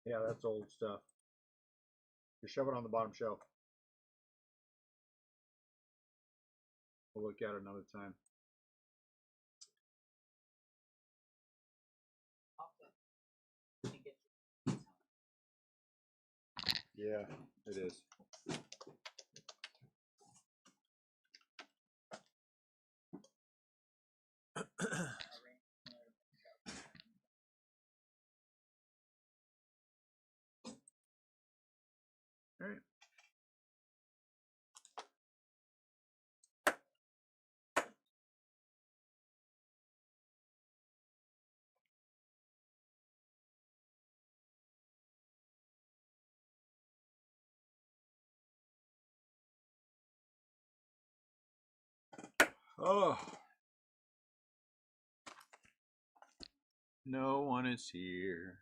Yeah, that's old stuff. Just shove it on the bottom shelf. We'll look at it another time. Yeah, it is. All right. Oh, no one is here.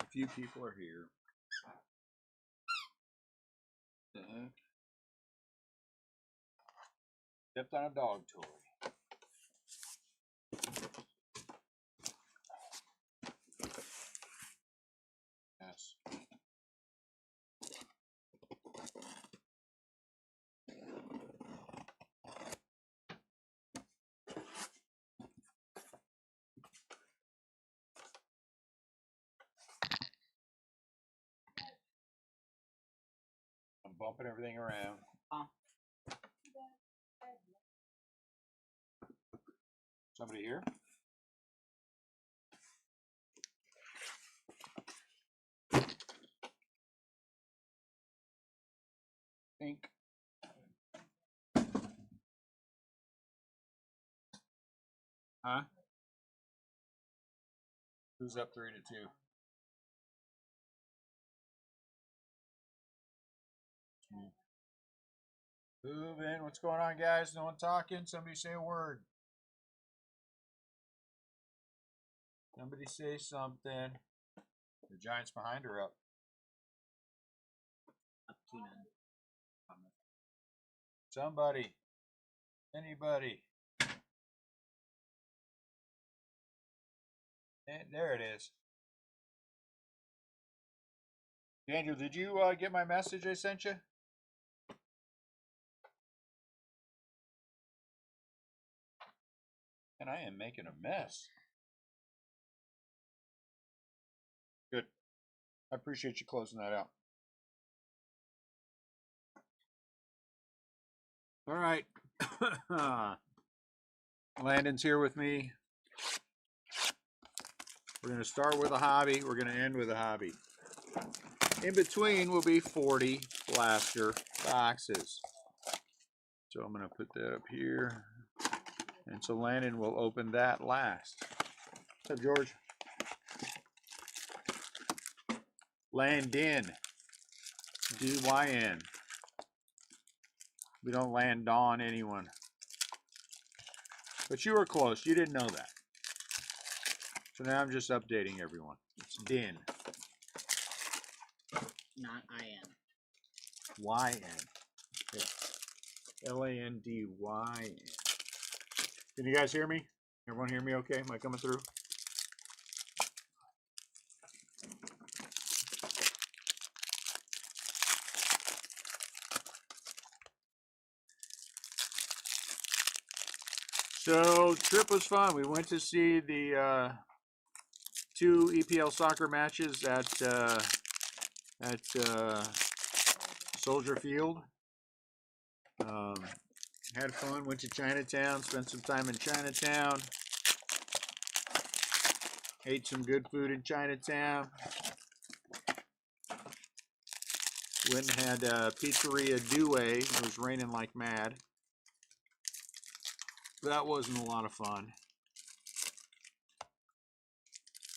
A few people are here. The heck? Stepped on a dog toy. Yes. I'm bumping everything around. Somebody here? Think. Huh? Who's up 3-2? Move in. What's going on, guys? No one talking? Somebody say a word. Somebody say something. The Giants behind or up? Up 2-0. Somebody. Anybody. And there it is. Daniel, did you get my message I sent you? And I am making a mess. Good. I appreciate you closing that out. All right. Landon's here with me. We're going to start with a hobby. We're going to end with a hobby. In between will be 40 blaster boxes. So I'm going to put that up here. And so Landon will open that last. What's up, George? Landon. D-Y-N. We don't land on anyone. But you were close. You didn't know that. So now I'm just updating everyone. It's Din. Not I-N. Y-N. It's L-A-N-D-Y-N. Can you guys hear me? Everyone hear me okay? Am I coming through? So trip was fun. We went to see the 2 EPL soccer matches at Soldier Field. Had fun. Went to Chinatown. Spent some time in Chinatown. Ate some good food in Chinatown. Went and had Pizzeria Due. It was raining like mad. That wasn't a lot of fun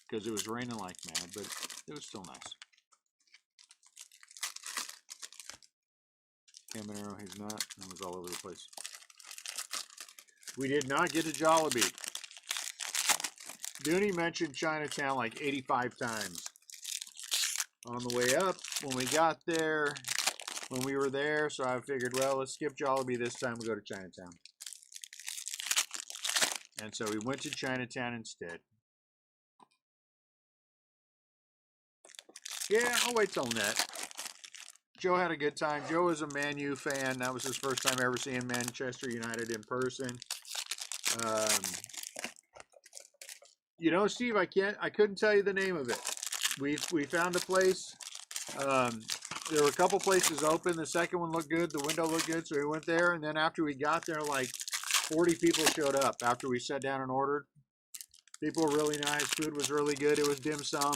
because it was raining like mad, but it was still nice. Caminero, he's not. It was all over the place. We did not get to Jollibee. Dooney mentioned Chinatown like 85 times. On the way up, when we got there, when we were there, so I figured, well, let's skip Jollibee this time and go to Chinatown. And so we went to Chinatown instead. Yeah, I'll wait till net. Joe had a good time. Joe was a Man U fan. That was his first time ever seeing Manchester United in person. You know, Steve, I couldn't tell you the name of it. We found a place. There were a couple places open. The second one looked good. The window looked good, so we went there. And then after we got there, like 40 people showed up after we sat down and ordered. People were really nice. Food was really good. It was dim sum.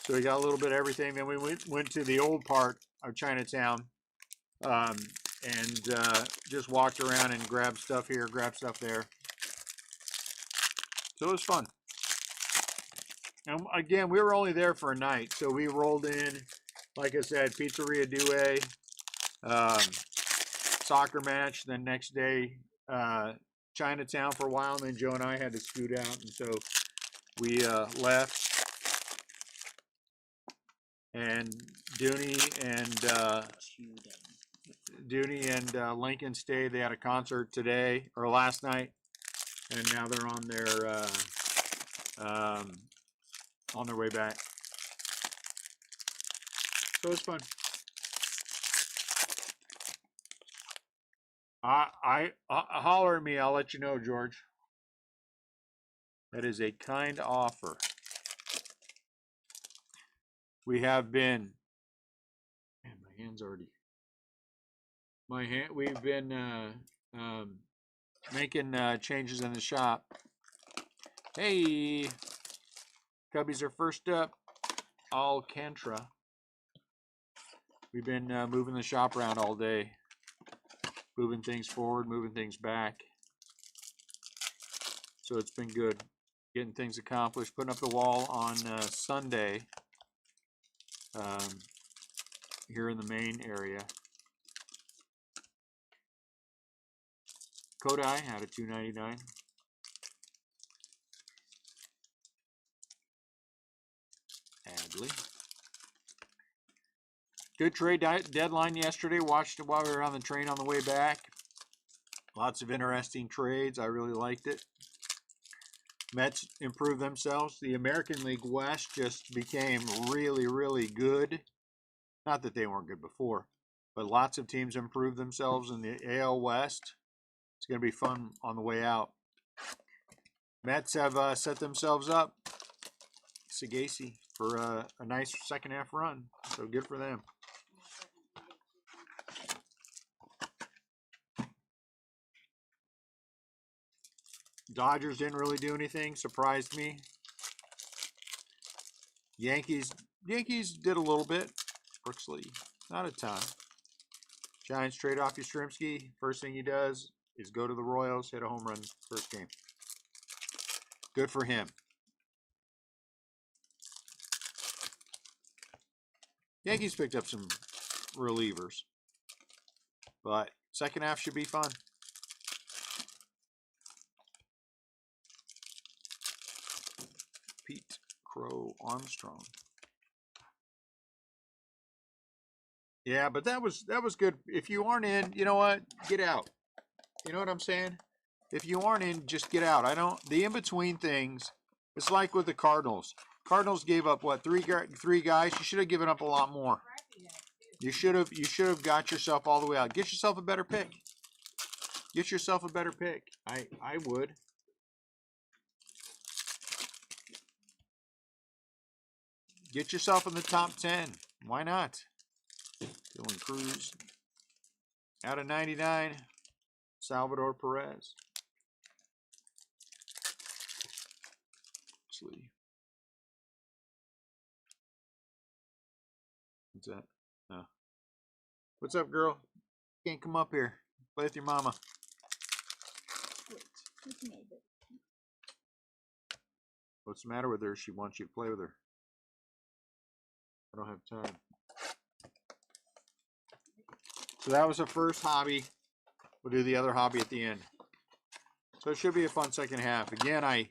So we got a little bit of everything. Then we went to the old part of Chinatown and just walked around and grabbed stuff here, grabbed stuff there. So it was fun. And again, we were only there for a night. So we rolled in, like I said, Pizzeria Due, soccer match. Then next day, Chinatown for a while. And then Joe and I had to scoot out. And so we left. And Dooney and Lincoln stayed. They had a concert today or last night, and now they're on their way back. So it's fun. I holler at me. I'll let you know, George. That is a kind offer. We have been, man, my hand's already, we've been making changes in the shop. Hey, Cubbies are first up, Alcantara. We've been moving the shop around all day, moving things forward, moving things back. So it's been good, getting things accomplished, putting up the wall on Sunday. Here in the main area. Kodai had a $2.99. Adley. Good trade deadline yesterday. Watched it while we were on the train on the way back. Lots of interesting trades. I really liked it. Mets improved themselves. The American League West just became really, really good. Not that they weren't good before, but lots of teams improved themselves in the AL West. It's going to be fun on the way out. Mets have set themselves up, Sagacey, for a nice second half run. So good for them. Dodgers didn't really do anything. Surprised me. Yankees did a little bit. Brooksley, not a ton. Giants trade off Yastrzemski. First thing he does is go to the Royals, hit a home run first game. Good for him. Yankees picked up some relievers, but second half should be fun. Pete Crow Armstrong. Yeah, but that was good. If you aren't in, you know what? Get out. You know what I'm saying? If you aren't in, just get out. The in-between things, it's like with the Cardinals. Cardinals gave up what, three guys? You should have given up a lot more. You should have got yourself all the way out. Get yourself a better pick. Get yourself a better pick. I would. Get yourself in the top 10. Why not? Dylan Cruz. Out of 99, Salvador Perez. What's that? Oh. What's up, girl? Can't come up here. Play with your mama. What's the matter with her? She wants you to play with her. I don't have time. So that was the first hobby. We'll do the other hobby at the end. So it should be a fun second half. Again, I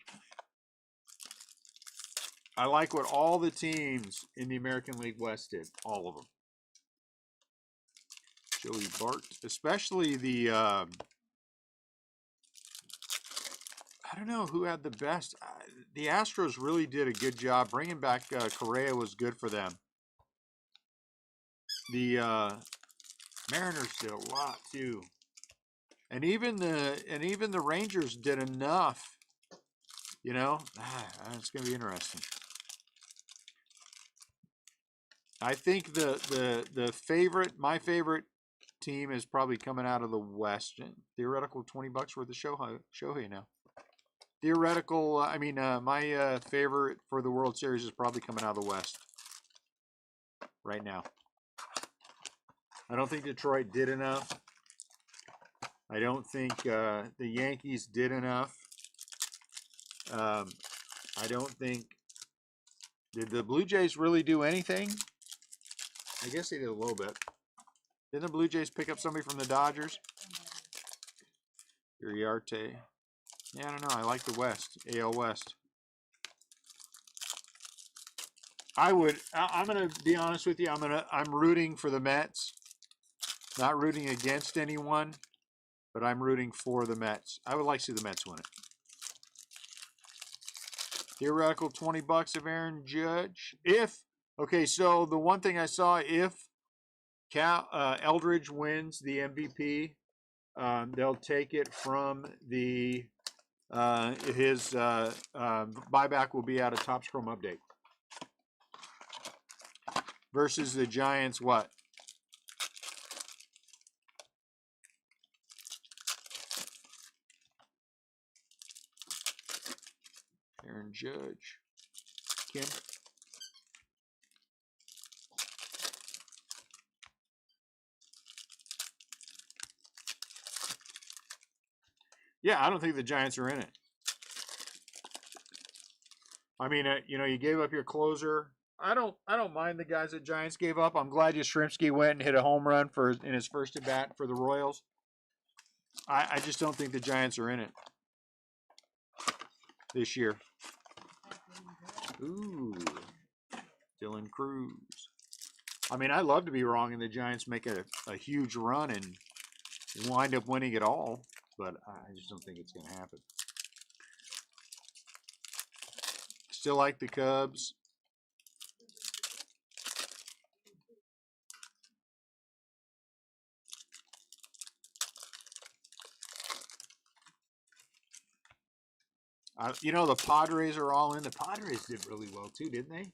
like what all the teams in the American League West did. All of them. Joey Bart. Especially the, I don't know who had the best. The Astros really did a good job. Bringing back Correa was good for them. The Mariners did a lot too, and even the Rangers did enough. You know, it's going to be interesting. I think my favorite team is probably coming out of the West. Theoretical $20 worth of Shohei now. Theoretical, my favorite for the World Series is probably coming out of the West right now. I don't think Detroit did enough. I don't think the Yankees did enough. I don't think... Did the Blue Jays really do anything? I guess they did a little bit. Didn't the Blue Jays pick up somebody from the Dodgers? Uriarte. Yeah, I don't know. I like the West. AL West. I'm going to be honest with you. I'm rooting for the Mets. Not rooting against anyone, but I'm rooting for the Mets. I would like to see the Mets win it. Theoretical $20 of Aaron Judge. Okay, so the one thing I saw, if Eldridge wins the MVP, they'll take it from the his buyback will be out of Topps Chrome Update. Versus the Giants, what? Aaron Judge. Kim? Yeah, I don't think the Giants are in it. I mean, you gave up your closer. I don't mind the guys that Giants gave up. I'm glad Yastrzemski went and hit a home run in his first at bat for the Royals. I just don't think the Giants are in it this year. Ooh, Dylan Cruz. I mean, I'd love to be wrong and the Giants make a huge run and wind up winning it all, but I just don't think it's going to happen. Still like the Cubs. The Padres are all in. The Padres did really well too, didn't they?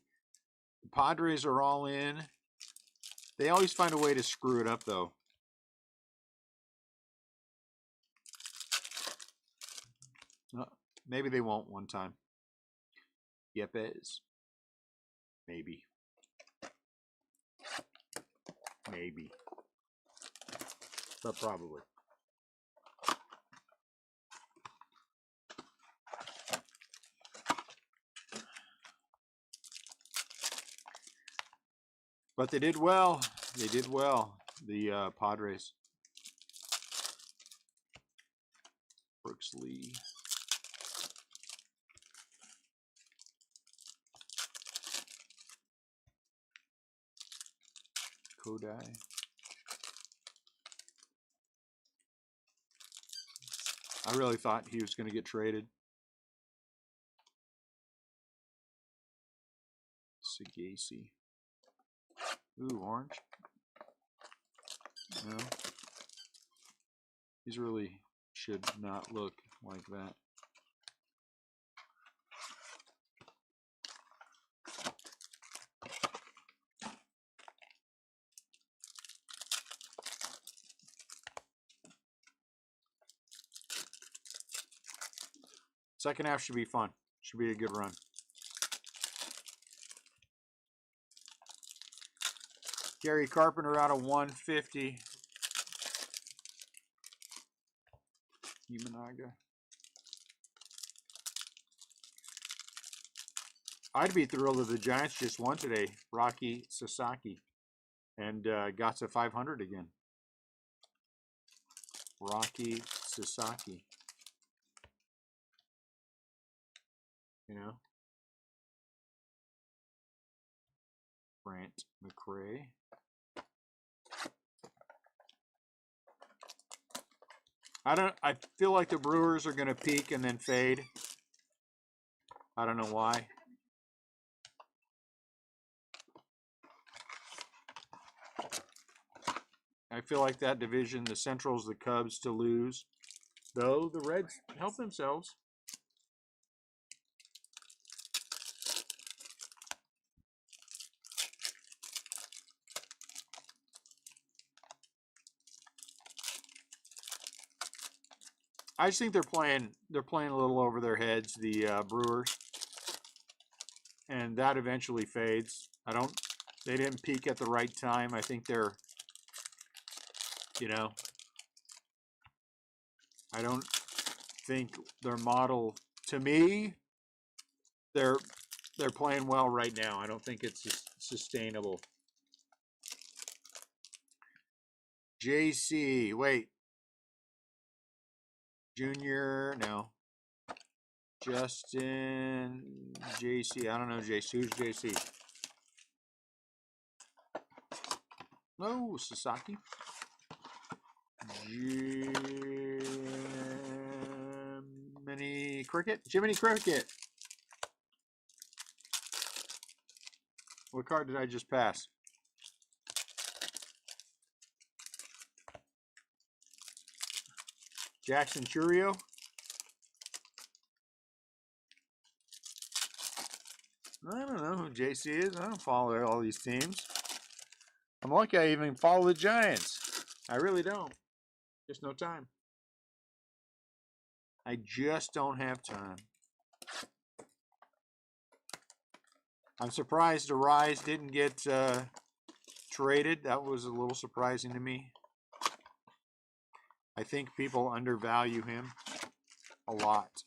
The Padres are all in. They always find a way to screw it up, though. Maybe they won't one time. Yepes. Maybe. Maybe. But probably. But they did well. They did well, the Padres. Brooks Lee. Kodai. I really thought he was going to get traded. Sagasi. Ooh, orange. No. These really should not look like that. Second half should be fun. Should be a good run. Gary Carpenter out of 150. Imanaga. I'd be thrilled if the Giants just won today. Rocky Sasaki. And got to 500 again. Rocky Sasaki. You know? Brant McRae. I feel like the Brewers are going to peak and then fade. I don't know why. I feel like that division, the Central's the Cubs to lose. Though the Reds help themselves. I just think they're playing a little over their heads, the Brewers. And that eventually fades. They didn't peak at the right time. I think they're, I don't think their model, to me, they're playing well right now. I don't think it's sustainable. JC, wait. Junior, no. Justin, JC, I don't know JC. Who's JC? No, Sasaki. Jiminy Cricket. Jiminy Cricket. What card did I just pass? Jackson Churio. I don't know who JC is. I don't follow all these teams. I'm lucky I even follow the Giants. I really don't. Just no time. I just don't have time. I'm surprised Arise didn't get traded. That was a little surprising to me. I think people undervalue him a lot.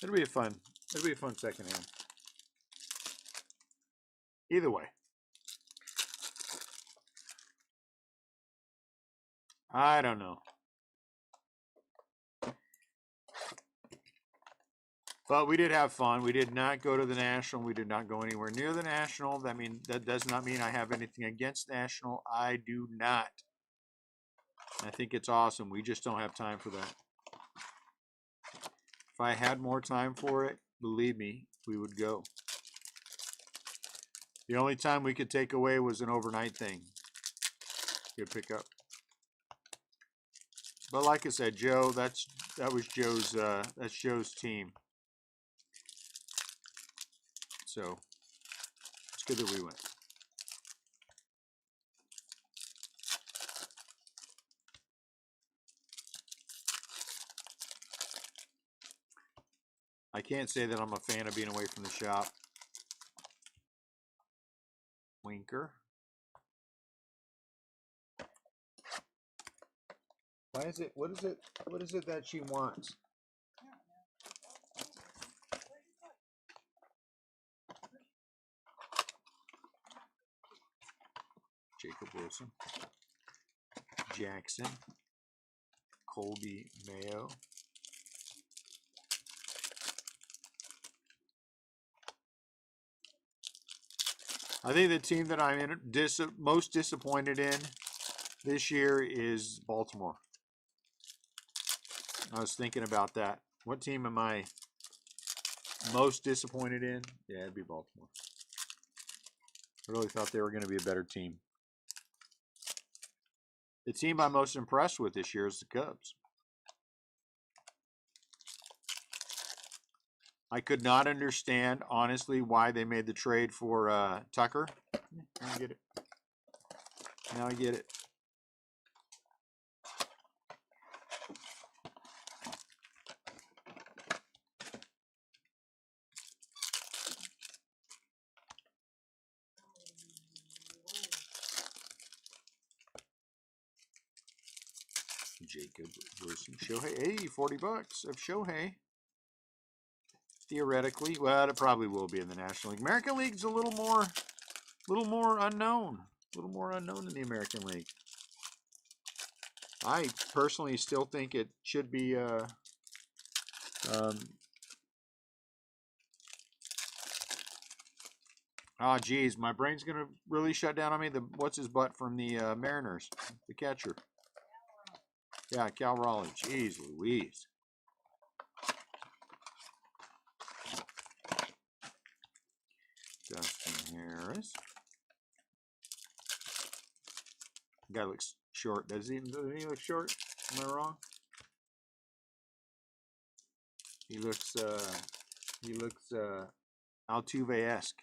It'll be a fun second hand. Either way. I don't know. But we did have fun. We did not go to the National. We did not go anywhere near the National. That does not mean I have anything against National. I do not. I think it's awesome. We just don't have time for that. If I had more time for it, believe me, we would go. The only time we could take away was an overnight thing. Good pickup. But like I said, Joe, that was Joe's team. So it's good that we went. I can't say that I'm a fan of being away from the shop. Winker. Why is it? What is it that she wants? Jacob Wilson, Jackson, Colby Mayo. I think the team that I'm most disappointed in this year is Baltimore. I was thinking about that. What team am I most disappointed in? Yeah, it'd be Baltimore. I really thought they were going to be a better team. The team I'm most impressed with this year is the Cubs. I could not understand, honestly, why they made the trade for Tucker. Now I get it. Now I get it. Jacob Wilson, Shohei. Hey, 40 bucks of Shohei. Theoretically, well, it probably will be in the National League. American League's a little more unknown. A little more unknown in the American League. I personally still think it should be Oh, geez, my brain's gonna really shut down on me. The what's his butt from the Mariners, the catcher. Yeah, Cal Raleigh. Jeez Louise. Justin Harris. Guy looks short. Doesn't he look short? Am I wrong? He looks Altuve-esque.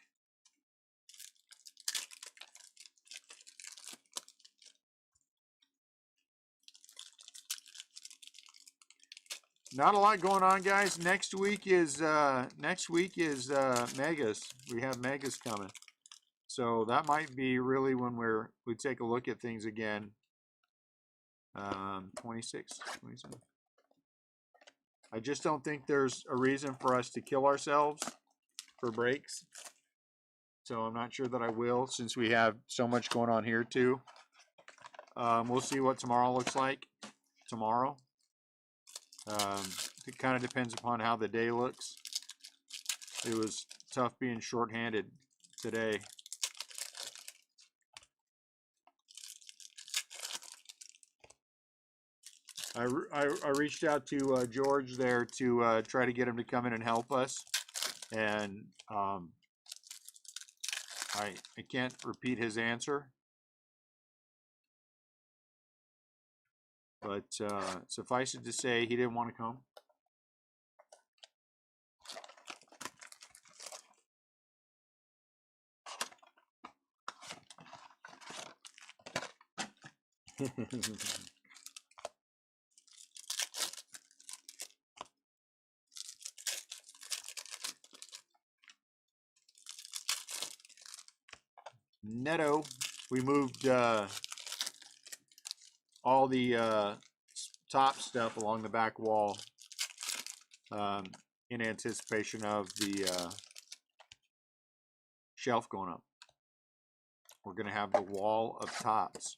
Not a lot going on, guys. Next week is megas. We have megas coming. So that might be really when we take a look at things again. 26, 27. I just don't think there's a reason for us to kill ourselves for breaks. So I'm not sure that I will, since we have so much going on here too. We'll see what tomorrow looks like. Tomorrow. It kind of depends upon how the day looks. It was tough being shorthanded today. I reached out to George there to try to get him to come in and help us, and I can't repeat his answer, but suffice it to say he didn't want to come. Neto, we moved all the top stuff along the back wall in anticipation of the shelf going up. We're going to have the wall of tops.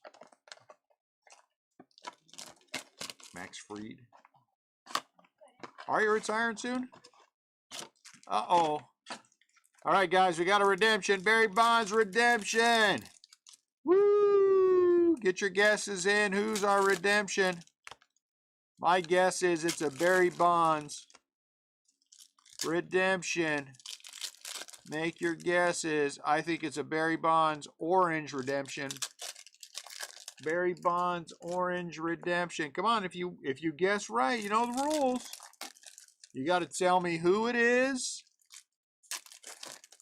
Max Fried. Are you retiring soon? Uh-oh. All right, guys, we got a redemption. Barry Bonds redemption. Woo! Get your guesses in. Who's our redemption? My guess is it's a Barry Bonds redemption. Make your guesses. I think it's a Barry Bonds orange redemption. Barry Bonds orange redemption. Come on, if you guess right, you know the rules. You got to tell me who it is.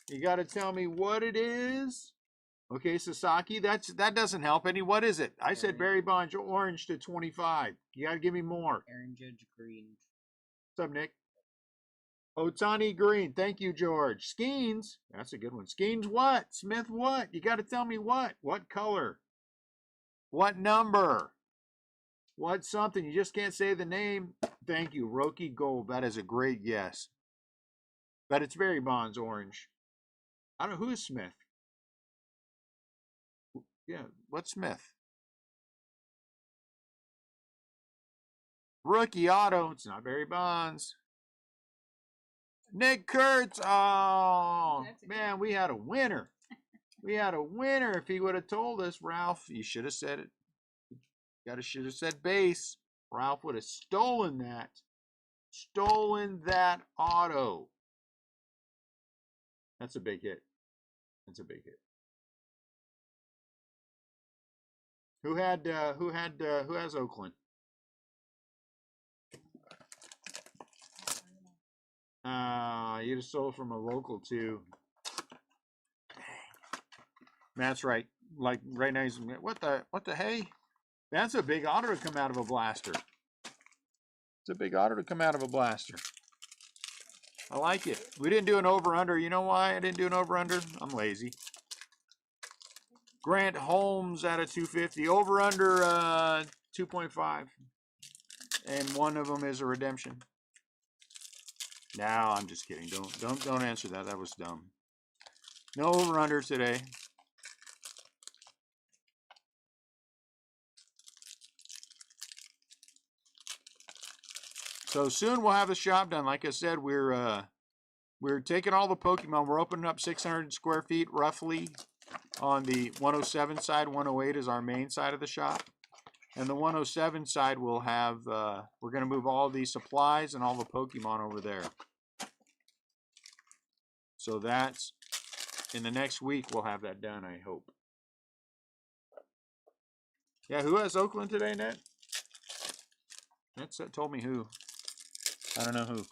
You got to tell me what it is. Okay, Sasaki, that doesn't help any. What is it? I said Barry Bonds orange to 25. You got to give me more. Aaron Judge green. What's up, Nick? Otani green. Thank you, George. Skeens. That's a good one. Skeens what? Smith what? You got to tell me what. What color? What number? What something? You just can't say the name. Thank you. Roki Gold. That is a great guess. But it's Barry Bonds orange. I don't know. Who is Smith? Yeah, what's Smith? Rookie auto. It's not Barry Bonds. Nick Kurtz. Oh, man, we had a winner. We had a winner. If he would have told us, Ralph, you should have said it. Should have said base. Ralph would have stolen that. Stolen that auto. That's a big hit. That's a big hit. Who has Oakland? You just sold from a local too. That's right. Like right now, he's what the hey? That's a big auto to come out of a blaster. It's a big auto to come out of a blaster. I like it. We didn't do an over-under. You know why I didn't do an over-under? I'm lazy. Grant Holmes out of 250. Over-under 2.5. And one of them is a redemption. No, I'm just kidding. Don't answer that. That was dumb. No over-under today. So soon we'll have the shop done. Like I said, we're taking all the Pokemon. We're opening up 600 square feet roughly on the 107 side. 108 is our main side of the shop. And the 107 side will have, we're going to move all the supplies and all the Pokemon over there. So that's, in the next week, we'll have that done, I hope. Yeah, who has Oakland today, Ned? That's told me who. I don't know who.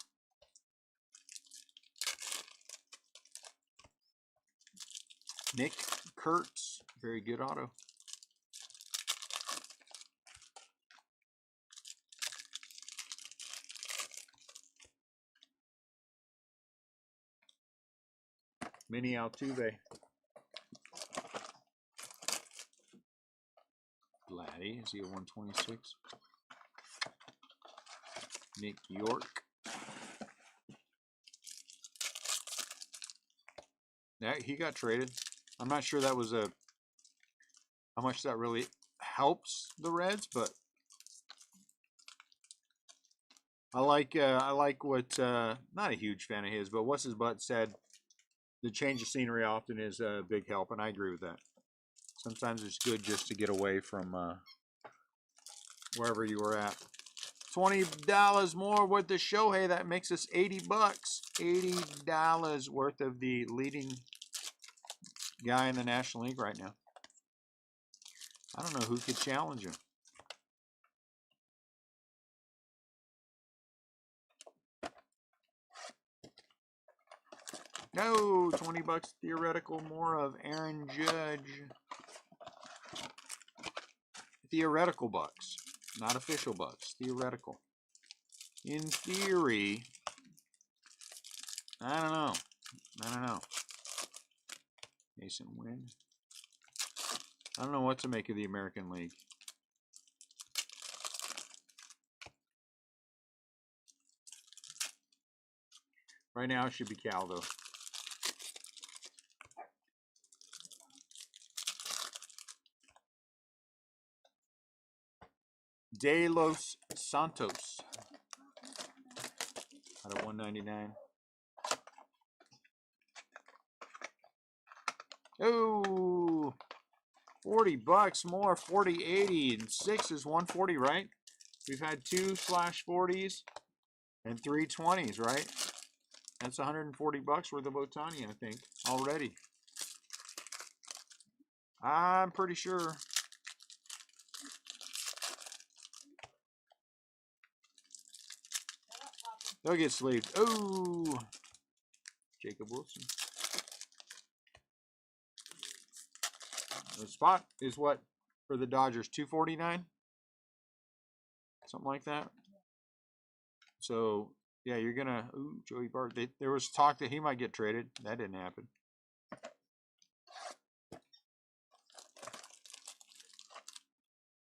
Nick Kurtz. Very good auto. Mini Altuve. Vladdy, is he a 126? Nick York. Yeah, he got traded. I'm not sure that was how much that really helps the Reds, but I like what not a huge fan of his, but what's his butt said. The change of scenery often is a big help, and I agree with that. Sometimes it's good just to get away from wherever you were at. $20 more worth of Shohei. That makes us 80 bucks. $80 worth of the leading guy in the National League right now. I don't know who could challenge him. No, 20 bucks theoretical more of Aaron Judge. Theoretical bucks, not official bucks. Theoretical. In theory, I don't know. I don't know. Mason Wynn. I don't know what to make of the American League. Right now it should be Cal, though. De Los Santos out of 199. Oh, 40 bucks more, 40, 80, and 6 is 140, right? We've had 2 slash 40s and 3 20s, right? That's 140 bucks worth of Otani, I think, already. I'm pretty sure. They'll get sleeved. Oh, Jacob Wilson. The spot is what for the Dodgers? 249, something like that. So yeah, you're gonna. Ooh, Joey Bart. There was talk that he might get traded. That didn't happen.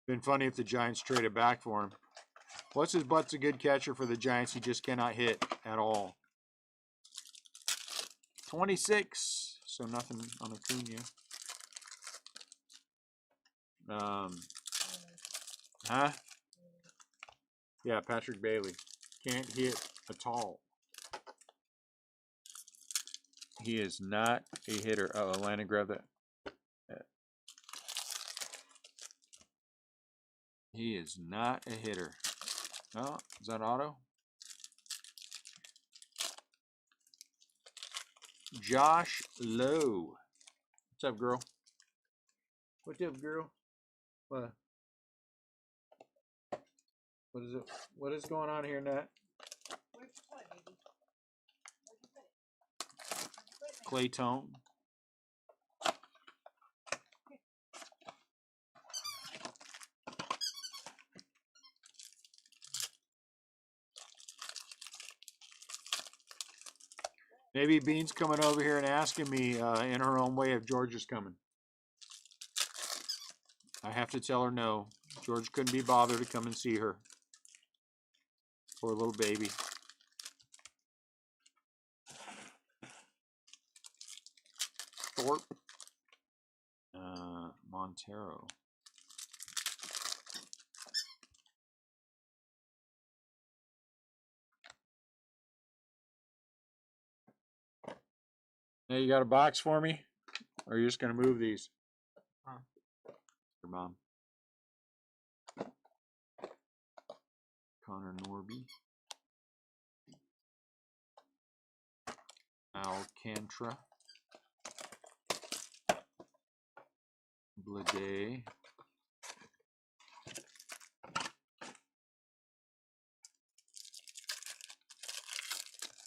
Been funny if the Giants traded back for him. What's his butt's a good catcher for the Giants? He just cannot hit at all. 26. So nothing on Acuna. Huh? Yeah, Patrick Bailey. Can't hit at all. He is not a hitter. Oh, Atlanta grabbed that. He is not a hitter. Oh, is that auto? Josh Lowe. What's up, girl? What's up, girl? What is it? What is going on here, Nat? Clay Tone. Maybe Bean's coming over here and asking me in her own way if George is coming. I have to tell her no. George couldn't be bothered to come and see her. Poor little baby. Thorpe. Montero. Hey, you got a box for me? Or are you just going to move these? Your mom. Connor Norby. Alcantara. Blade.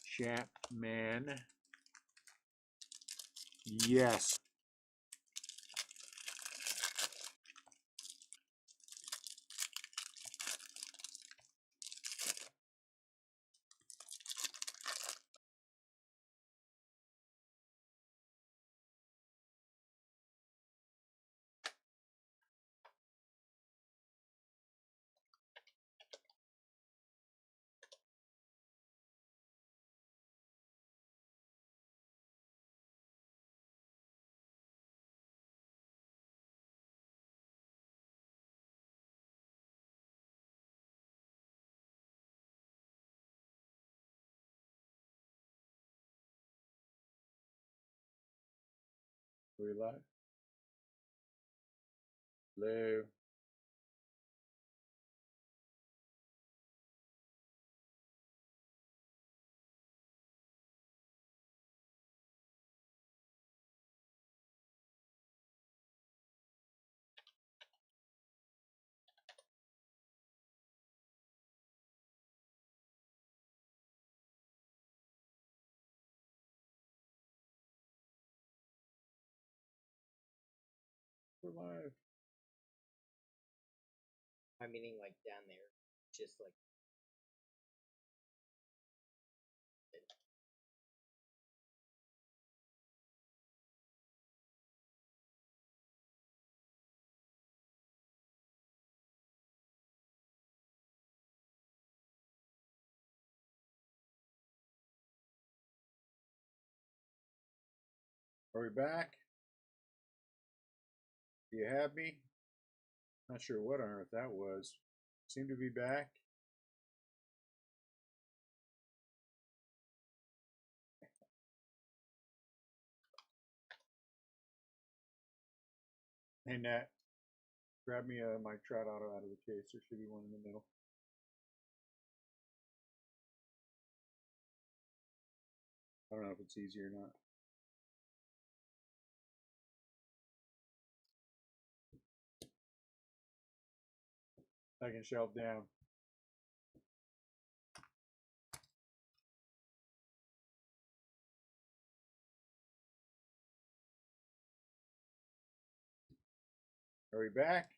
Chapman. Yes. Are we live? Hello. We're live. I'm meaning like down there, just like. Are we back? Do you have me? Not sure what on earth that was. Seem to be back. Hey Nat, grab me my Trout Auto out of the case. There should be one in the middle. I don't know if it's easy or not. Second shelf down. Are we back?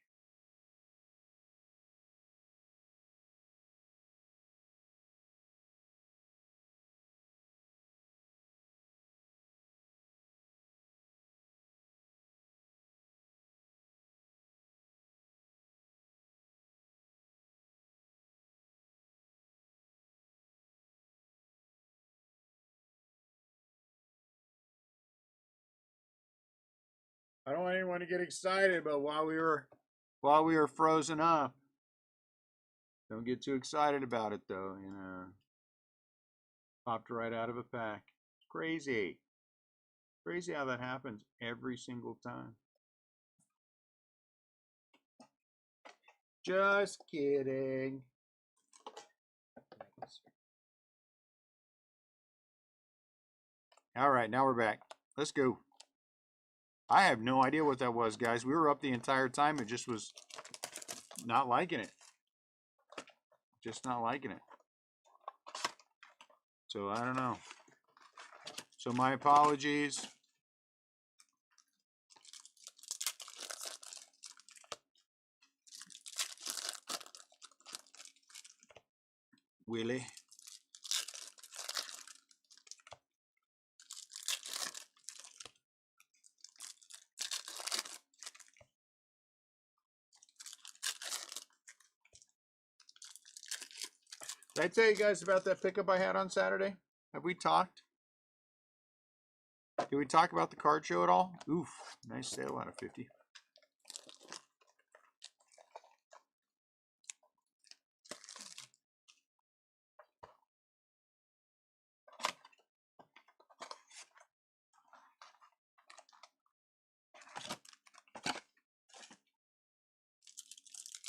I don't want anyone to get excited, but while we were frozen up, don't get too excited about it though. You know, popped right out of a pack. It's crazy, crazy how that happens every single time. Just kidding. All right, now we're back. Let's go. I have no idea what that was, guys. We were up the entire time. It just was not liking it. Just not liking it. So I don't know. So my apologies. Willie. Did I tell you guys about that pickup I had on Saturday? Have we talked? Did we talk about the card show at all? Oof, nice sale out of 50.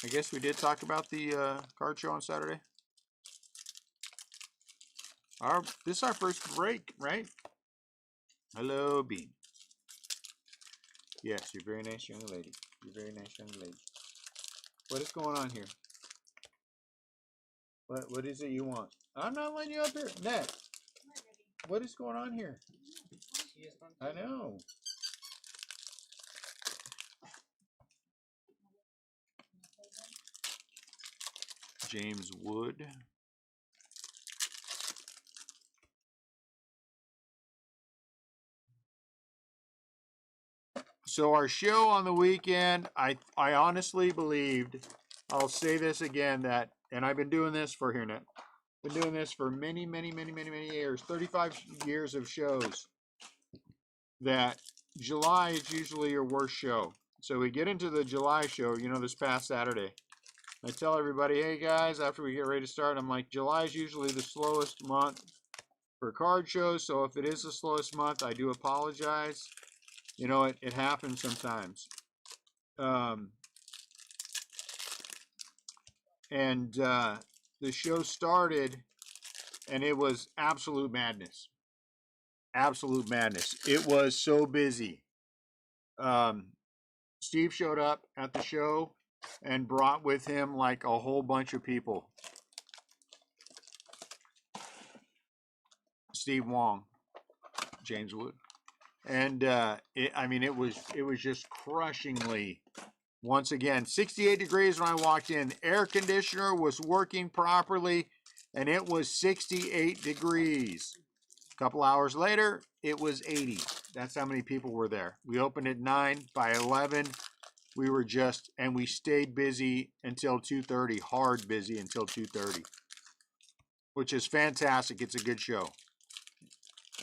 I guess we did talk about the card show on Saturday. This is our first break, right? Hello, Bean. Yes, you're a very nice young lady. You're a very nice young lady. What is going on here? What is it you want? I'm not letting you up here. Nat, what is going on here? I know. James Wood. So our show on the weekend, I honestly believed, I'll say this again, that, and I've been doing this for here now. Been doing this for many years, 35 years of shows, that July is usually your worst show. So we get into the July show, you know, this past Saturday. I tell everybody, hey guys, after we get ready to start, I'm like, July is usually the slowest month for card shows. So if it is the slowest month, I do apologize. You know, it happens sometimes. The show started, and it was absolute madness. Absolute madness. It was so busy. Steve showed up at the show and brought with him like a whole bunch of people. Steve Wong, James Wood, and it was just crushingly. Once again, 68 degrees when I walked in. The air conditioner was working properly, and it was 68 degrees. A couple hours later, it was 80. That's how many people were there. We opened at 9. By 11, we were and we stayed busy until 2:30, hard busy until 2:30, which is fantastic. It's a good show.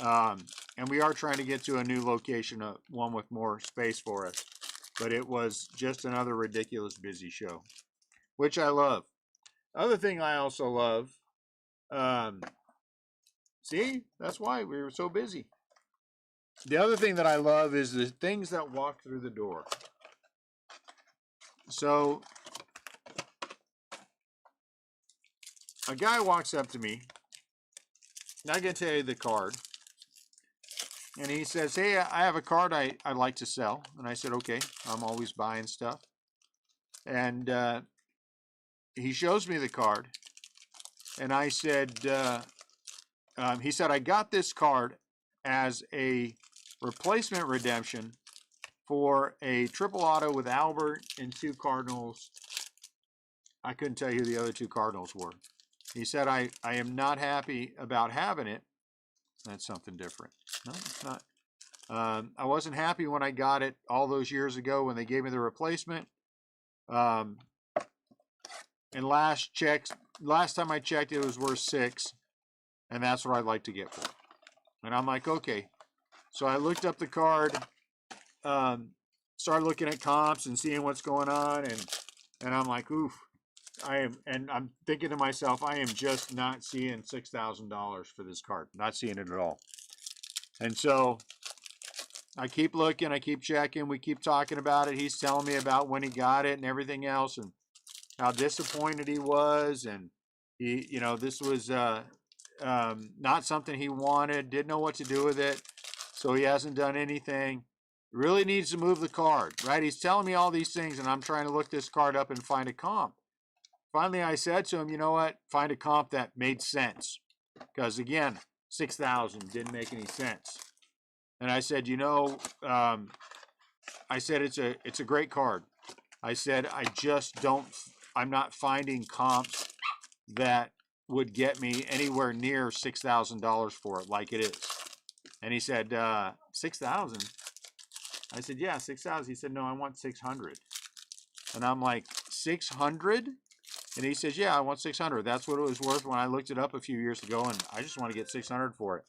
And we are trying to get to a new location, one with more space for us. But it was just another ridiculous busy show, which I love. Other thing I also love, see, that's why we were so busy. The other thing that I love is the things that walk through the door. So a guy walks up to me, and I can tell you the card. And he says, hey, I have a card I'd like to sell. And I said, okay, I'm always buying stuff. And he shows me the card. And I said, he said, I got this card as a replacement redemption for a triple auto with Albert and 2 Cardinals. I couldn't tell you who the other 2 Cardinals were. He said, I am not happy about having it. That's something different. No, it's not. I wasn't happy when I got it all those years ago when they gave me the replacement. And last time I checked, it was worth 6, and that's what I'd like to get for it. And I'm like, okay. So I looked up the card, started looking at comps and seeing what's going on, and I'm like, oof. I'm thinking to myself, I am just not seeing $6,000 for this card. Not seeing it at all. And so I keep looking, I keep checking, we keep talking about it. He's telling me about when he got it and everything else, and how disappointed he was, and he, you know, this was not something he wanted, didn't know what to do with it, so he hasn't done anything. Really needs to move the card, right? He's telling me all these things, and I'm trying to look this card up and find a comp. Finally, I said to him, you know what? Find a comp that made sense. Because, again, 6,000 didn't make any sense. And I said, you know, I said, it's a great card. I said, I'm not finding comps that would get me anywhere near $6,000 for it like it is. And he said, 6,000? I said, yeah, 6,000. He said, no, I want 600. And I'm like, 600? And he says, yeah, I want 600. That's what it was worth when I looked it up a few years ago, and I just want to get 600 for it.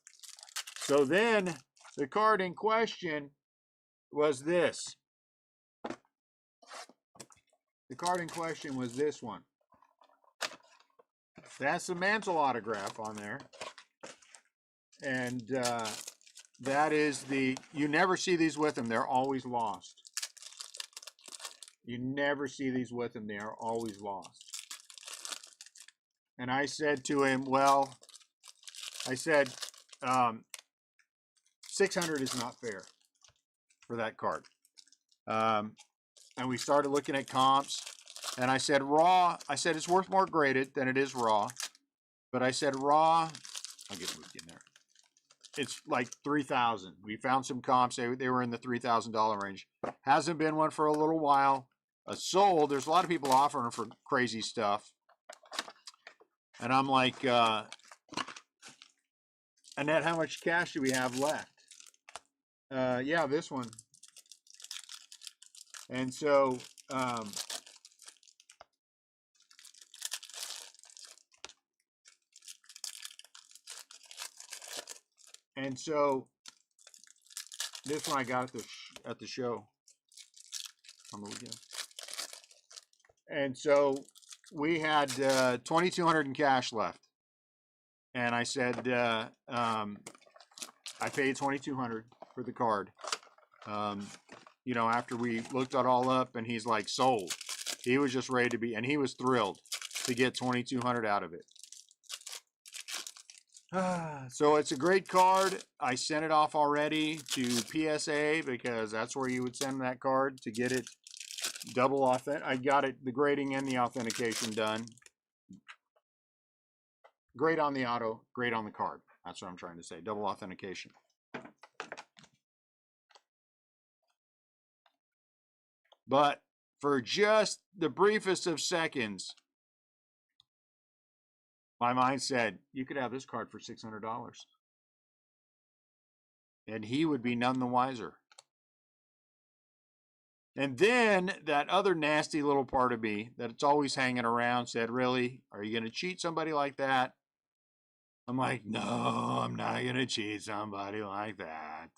So then the card in question was this. The card in question was this one. That's the Mantle autograph on there. And that is you never see these with them. They're always lost. You never see these with them. They are always lost. And I said to him, well, I said, 600 is not fair for that card. And we started looking at comps. And I said, raw, I said, it's worth more graded than it is raw. But I said, raw, I'll get moved in there. It's like 3,000. We found some comps. They were in the $3,000 range. Hasn't been one for a little while. Sold. There's a lot of people offering for crazy stuff. And I'm like, Annette, how much cash do we have left? Yeah, this one. And so, this one I got at the show on the weekend. And so we had 2,200 in cash left. And I said, I paid 2,200 for the card. You know, after we looked it all up, and he's like, sold. He was just ready to be, and he was thrilled to get 2,200 out of it. So it's a great card. I sent it off already to PSA because that's where you would send that card to get it double authentic. I got it, the grading and the authentication done. Great on the auto, great on the card. That's what I'm trying to say. Double authentication. But for just the briefest of seconds, my mind said, you could have this card for $600. And he would be none the wiser. And then that other nasty little part of me that it's always hanging around said, really? Are you going to cheat somebody like that? I'm like, no, I'm not going to cheat somebody like that.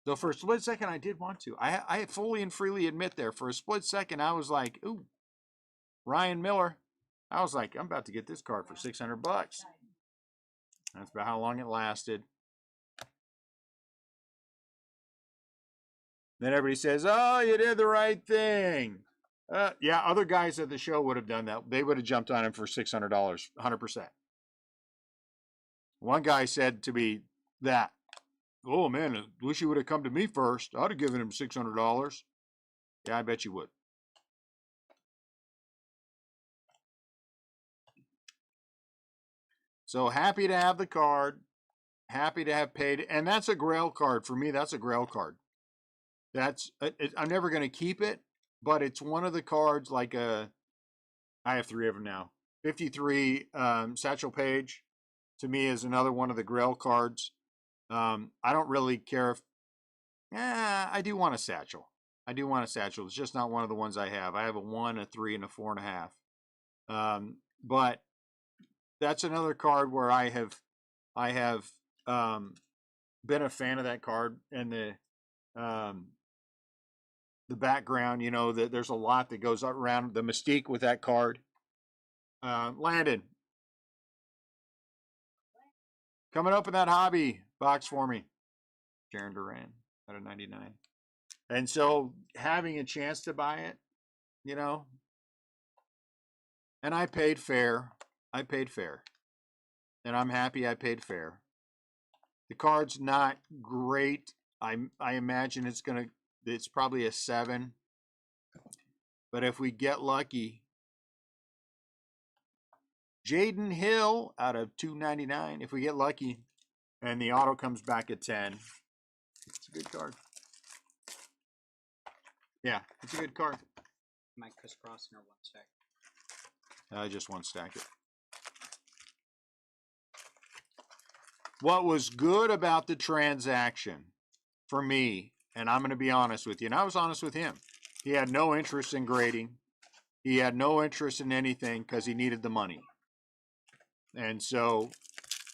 So for a split second, I did want to. I fully and freely admit there, for a split second, I was like, ooh, Ryan Miller. I was like, I'm about to get this card for $600. That's about how long it lasted. Then everybody says, oh, you did the right thing. Yeah, other guys at the show would have done that. They would have jumped on him for $600, 100%. One guy said to me that, oh, man, I wish you would have come to me first. I'd have given him $600. Yeah, I bet you would. So happy to have the card. Happy to have paid. And that's a Grail card. For me, that's a Grail card. I'm never going to keep it, but it's one of the cards like I have 3 of them now. 53 Satchel Paige, to me, is another one of the Grail cards. I don't really care if, I do want a Satchel. I do want a Satchel. It's just not one of the ones I have. I have a 1, a 3, and a 4.5. But that's another card where I have been a fan of that card, and the background, you know, that there's a lot that goes around the mystique with that card. Landon, coming up in that hobby box for me. Jaron Duran out of 99. And so having a chance to buy it, you know, and I paid fair. And I'm happy I paid fair. The card's not great. I imagine it's probably a 7. But if we get lucky, Jaden Hill out of 299. If we get lucky and the auto comes back at 10, it's a good card. Yeah, it's a good card. Might crisscross in our 1 stack. I just 1 stack it. What was good about the transaction for me, and I'm going to be honest with you, and I was honest with him, he had no interest in grading. He had no interest in anything because he needed the money. And so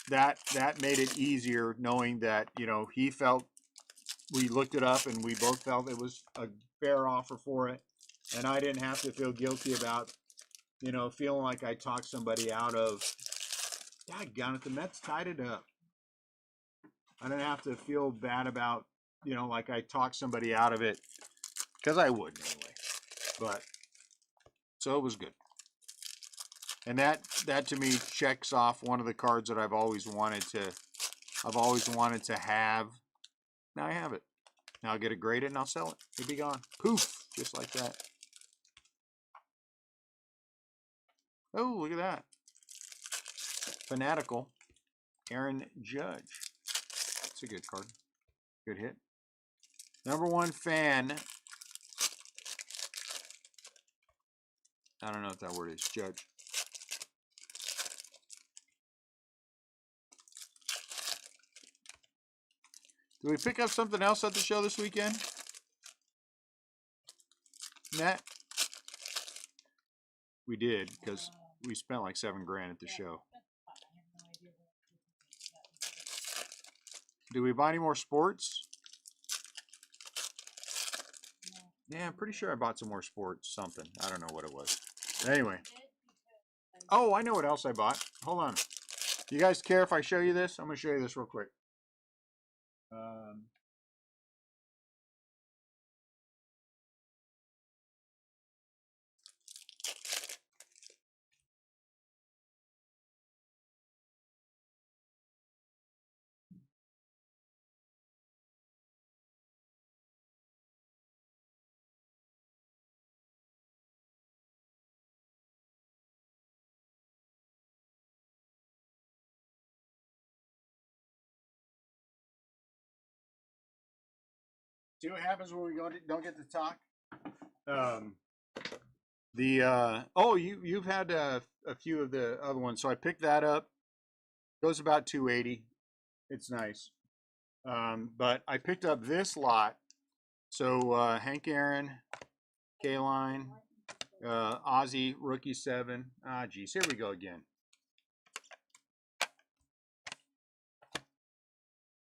that made it easier knowing that, you know, he felt, we looked it up and we both felt it was a fair offer for it. And I didn't have to feel guilty about, you know, feeling like I talked somebody out of, daggone it, the Mets tied it up. I didn't have to feel bad about, you know, like I talked somebody out of it because I wouldn't anyway. But so it was good. And that to me checks off one of the cards that I've always wanted to have. Now I have it. Now I'll get it graded and I'll sell it. It'll be gone. Poof, just like that. Oh, look at that. Fanatical Aaron Judge. That's a good card. Good hit. Number one fan. I don't know what that word is. Judge. Did we pick up something else at the show this weekend? Matt? We did, because we spent like $7 grand at the show. Did we buy any more sports? Yeah, I'm pretty sure I bought some more sports something. I don't know what it was. Anyway. Oh, I know what else I bought. Hold on. You guys care if I show you this? I'm going to show you this real quick. See what happens when we don't get to talk? You've had a few of the other ones, so I picked that up. Goes about 280. It's nice. But I picked up this lot. So Hank Aaron, K-Line, Ozzy, Rookie 7. Ah, geez, here we go again.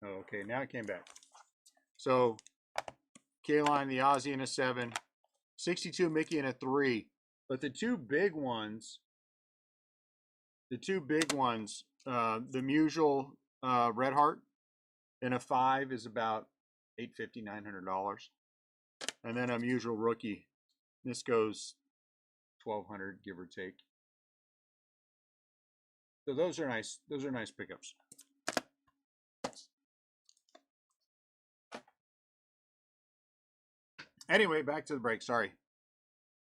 Oh, okay, now it came back. So K-Line, the Ozzy in a 7. 62 Mickey in a 3. But the two big ones, the the Musial Red Heart in a 5 is about $850, $900. And then a Musial Rookie. This goes $1,200, give or take. So those are nice. Those are nice pickups. Anyway, back to the break. Sorry.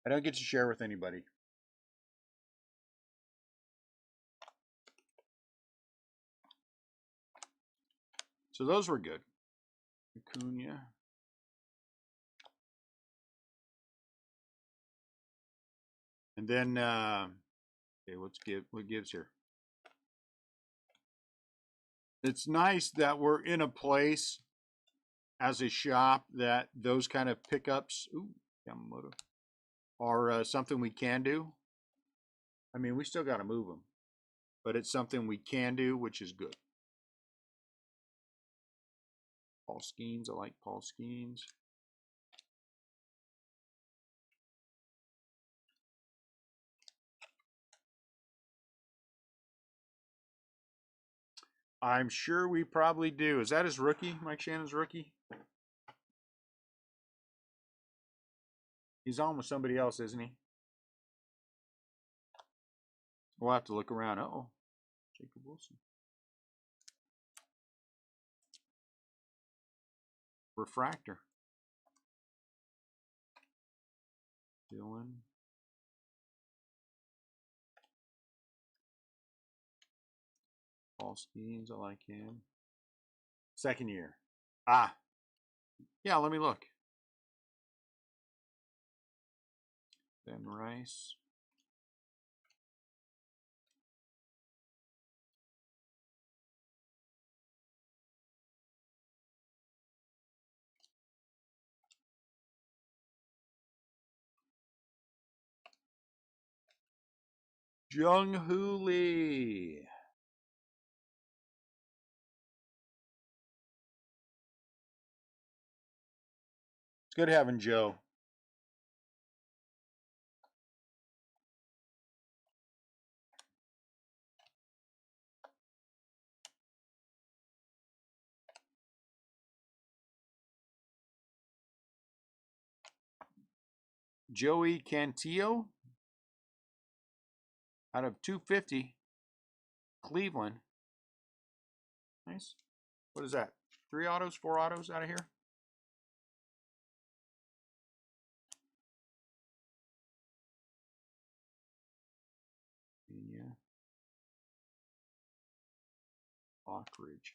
I don't get to share with anybody. So those were good. Acuna. And then, okay, what gives here? It's nice that we're in a place as a shop that those kind of pickups Yamamoto, are something we can do. I mean, we still got to move them, but it's something we can do, which is good. Paul Skeens, I like Paul Skeens. I'm sure we probably do. Is that his rookie? Mike Shannon's rookie? He's on with somebody else, isn't he? We'll have to look around. Uh-oh. Jacob Wilson. Refractor. Dylan. Paul Skeens, I like him. Second year. Ah. Yeah, let me look. Ben Rice. Jung-Hoo Lee. It's good having Joe. Joey Cantillo out of 250. Cleveland. Nice. What is that? 3 autos, 4 autos out of here? Yeah. Lockridge.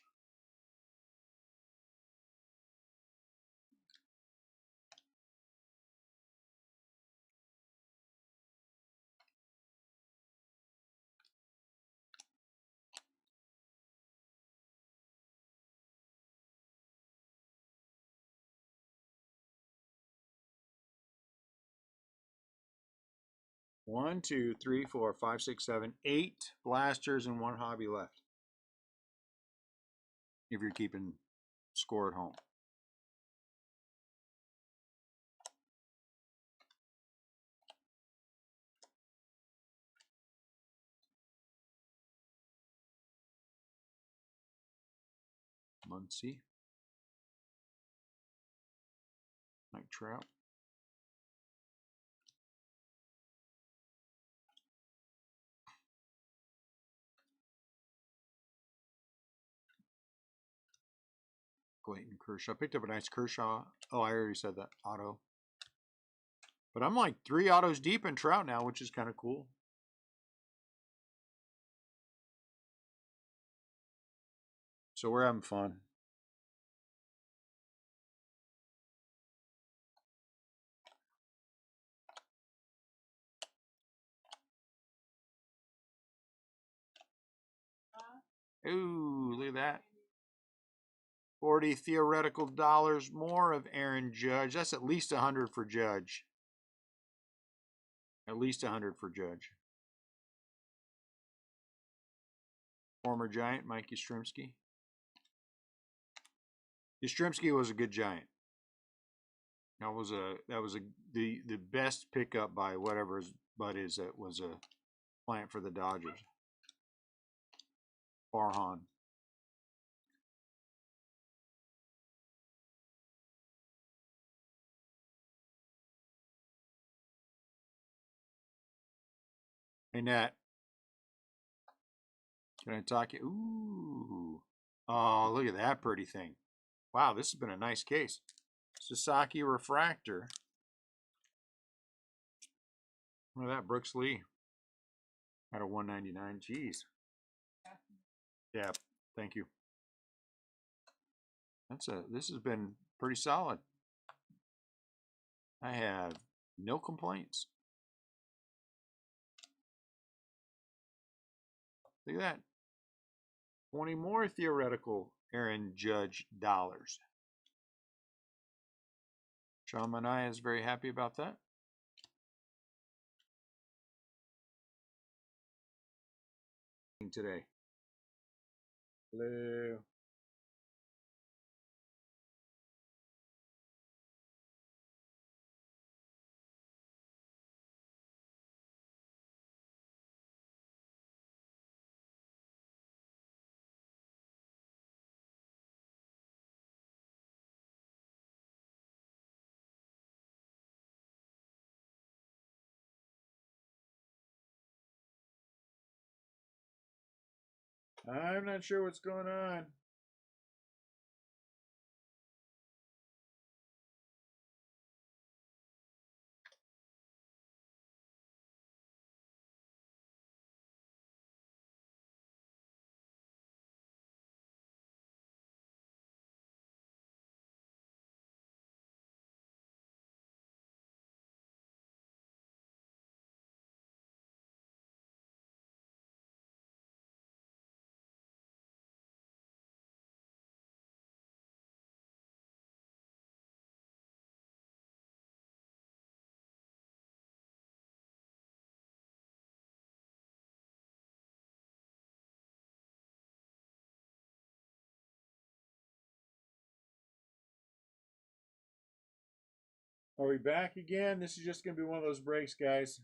One, two, three, four, five, six, seven, 8 blasters and 1 hobby left. If you're keeping score at home. Muncie. Mike Trout. Clayton Kershaw. Picked up a nice Kershaw. Oh, I already said that. Auto. But I'm like 3 autos deep in Trout now, which is kind of cool. So we're having fun. Ooh, look at that. 40 theoretical dollars more of Aaron Judge. That's at least 100 for Judge. At least 100 for Judge. Former Giant, Mike Yastrzemski. Yastrzemski was a good Giant. That was the best pickup by whatever his butt is that was a plant for the Dodgers. Farhan. Hey Nat, can I talk you? Ooh. Oh, look at that pretty thing. Wow, this has been a nice case. Sasaki Refractor. Look at that, Brooks Lee. Out of 199. Jeez. Yeah, thank you. This has been pretty solid. I have no complaints. Look at that. 20 more theoretical Aaron Judge dollars. Sean Manaea is very happy about that. Today. Hello. I'm not sure what's going on. Are we back again? This is just going to be one of those breaks, guys.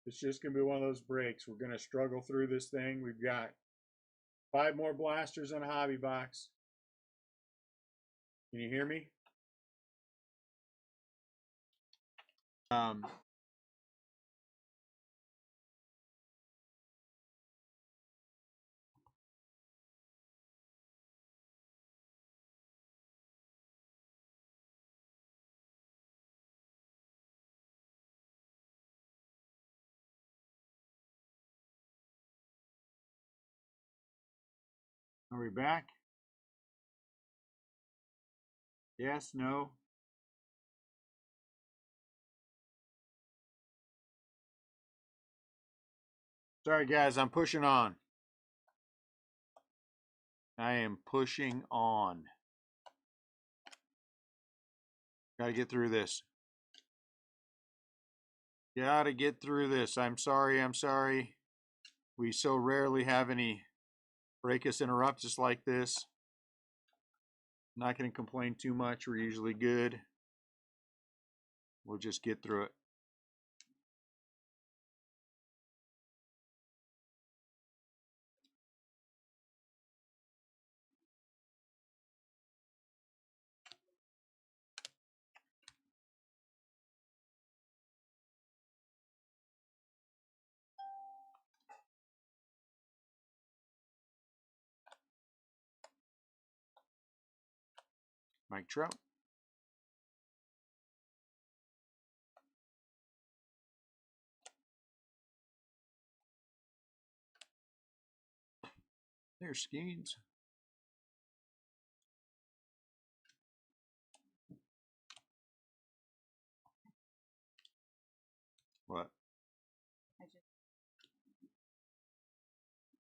It's just going to be one of those breaks. We're going to struggle through this thing. We've got 5 more blasters in a hobby box. Can you hear me? Are we back? Yes, no? Sorry, guys, I'm pushing on. I am pushing on. Gotta get through this. Gotta get through this. I'm sorry, I'm sorry. We so rarely have any break us, interrupt us like this. Not gonna complain too much. We're usually good. We'll just get through it. Mike Trout. There's Skeens. What? I just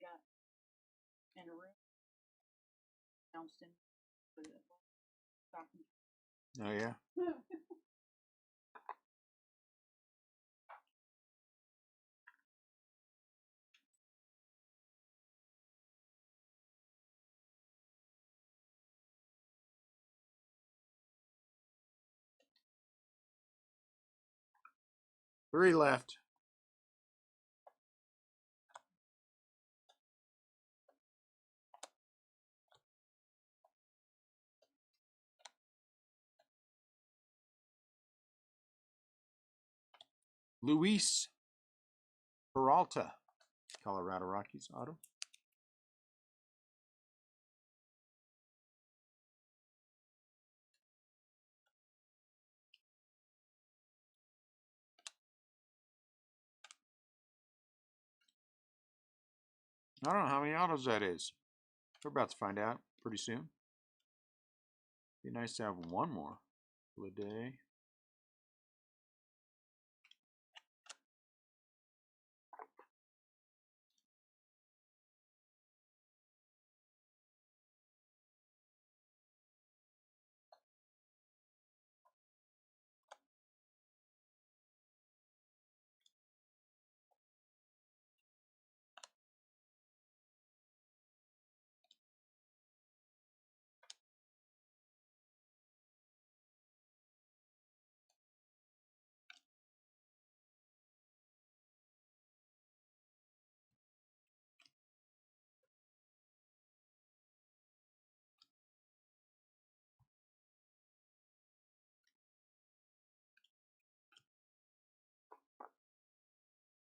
got in a room announced in the talking. Oh yeah. Three left. Luis Peralta, Colorado Rockies auto. I don't know how many autos that is. We're about to find out pretty soon. Be nice to have one more for the day.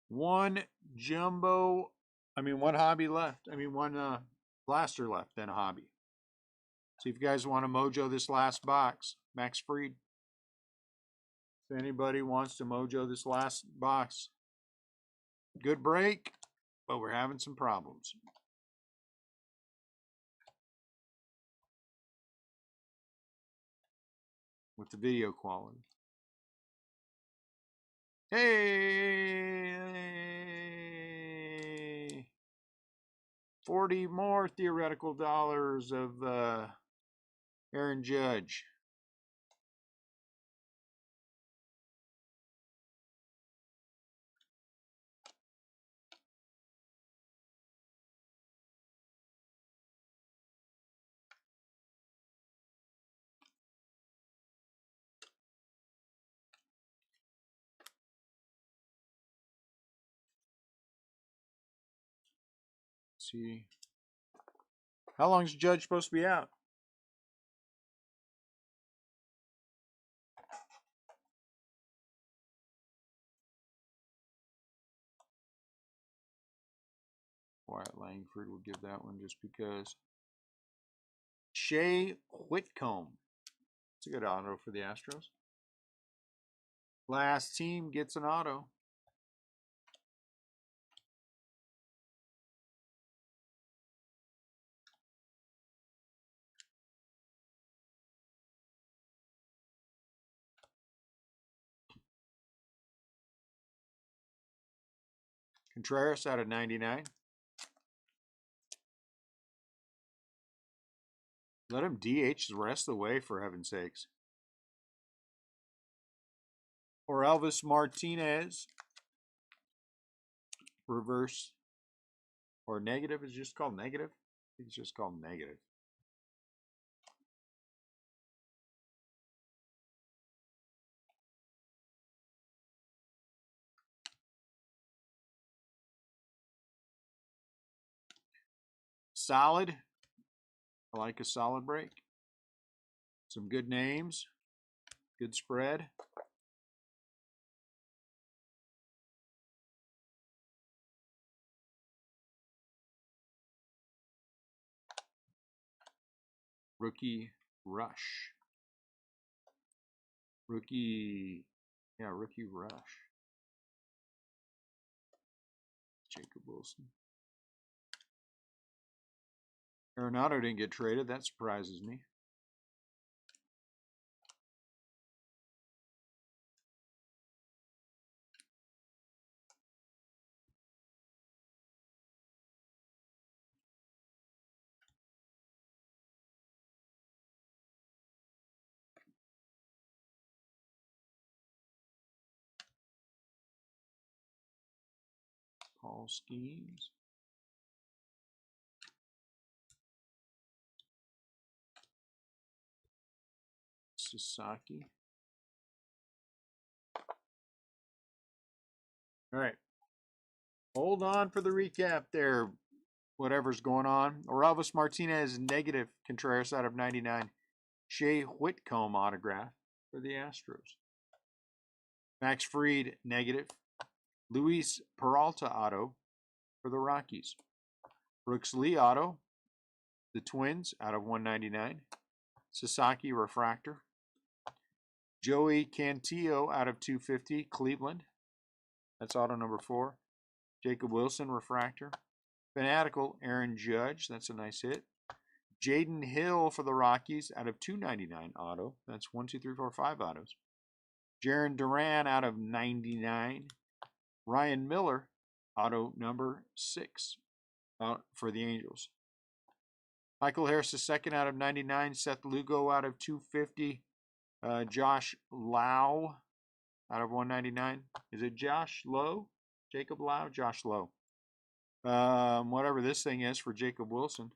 One one hobby left. One blaster left, then a hobby. See if you guys want to mojo this last box. Max Fried. If anybody wants to mojo this last box. Good break, but we're having some problems with the video quality. Hey! 40 more theoretical dollars of Aaron Judge. Let's see. How long is Judge supposed to be out? Wyatt Langford, we'll give that one just because. Shea Whitcomb. It's a good auto for the Astros. Last team gets an auto. Contreras out of 99. Let him DH the rest of the way, for heaven's sakes. Or Elvis Martinez. Reverse. Or negative is just called negative. I think it's just called negative. Solid. I like a solid break. Some good names. Good spread. Rookie Rush. Rookie Rush. Jacob Wilson. Arenado didn't get traded. That surprises me. Paul Schemes. Sasaki. All right. Hold on for the recap there. Whatever's going on. Elvis Martinez negative. Contreras out of 99. Shea Whitcomb autograph for the Astros. Max Fried negative. Luis Peralta auto for the Rockies. Brooks Lee auto. The Twins out of 199. Sasaki refractor. Joey Cantillo out of 250. Cleveland. That's auto number 4. Jacob Wilson refractor. Fanatical Aaron Judge. That's a nice hit. Jaden Hill for the Rockies out of 299 auto. That's 1, 2, 3, 4, 5 autos. Jaron Duran out of 99. Ryan Miller auto number 6 for the Angels. Michael Harris II out of 99. Seth Lugo out of 250. Josh Lau out of 199. Is it Josh Lowe? Jacob Lau? Josh Lowe. Whatever this thing is for Jacob Wilson.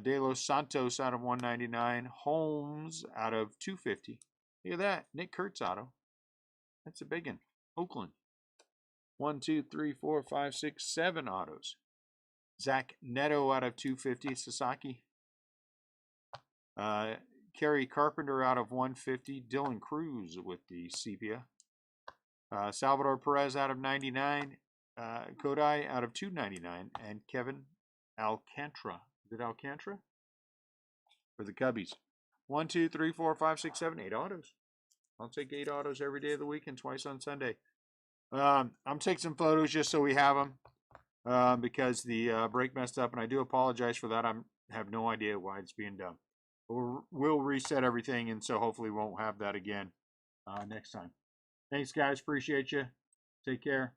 De Los Santos out of 199. Holmes out of 250. Look at that. Nick Kurtz auto. That's a big one. Oakland. 1, 2, 3, 4, 5, 6, 7 autos. Zach Neto out of 250. Sasaki. Kerry Carpenter out of 150. Dylan Cruz with the sepia. Salvador Perez out of 99. Kodai out of 299. And Kevin Alcantara. Is it Alcantara? For the Cubbies. 1, 2, 3, 4, 5, 6, 7, 8 autos. I'll take 8 autos every day of the week and twice on Sunday. I'm taking some photos just so we have them because the break messed up, and I do apologize for that. I have no idea why it's being done. We'll reset everything, and so hopefully we won't have that again next time. Thanks, guys. Appreciate you. Take care.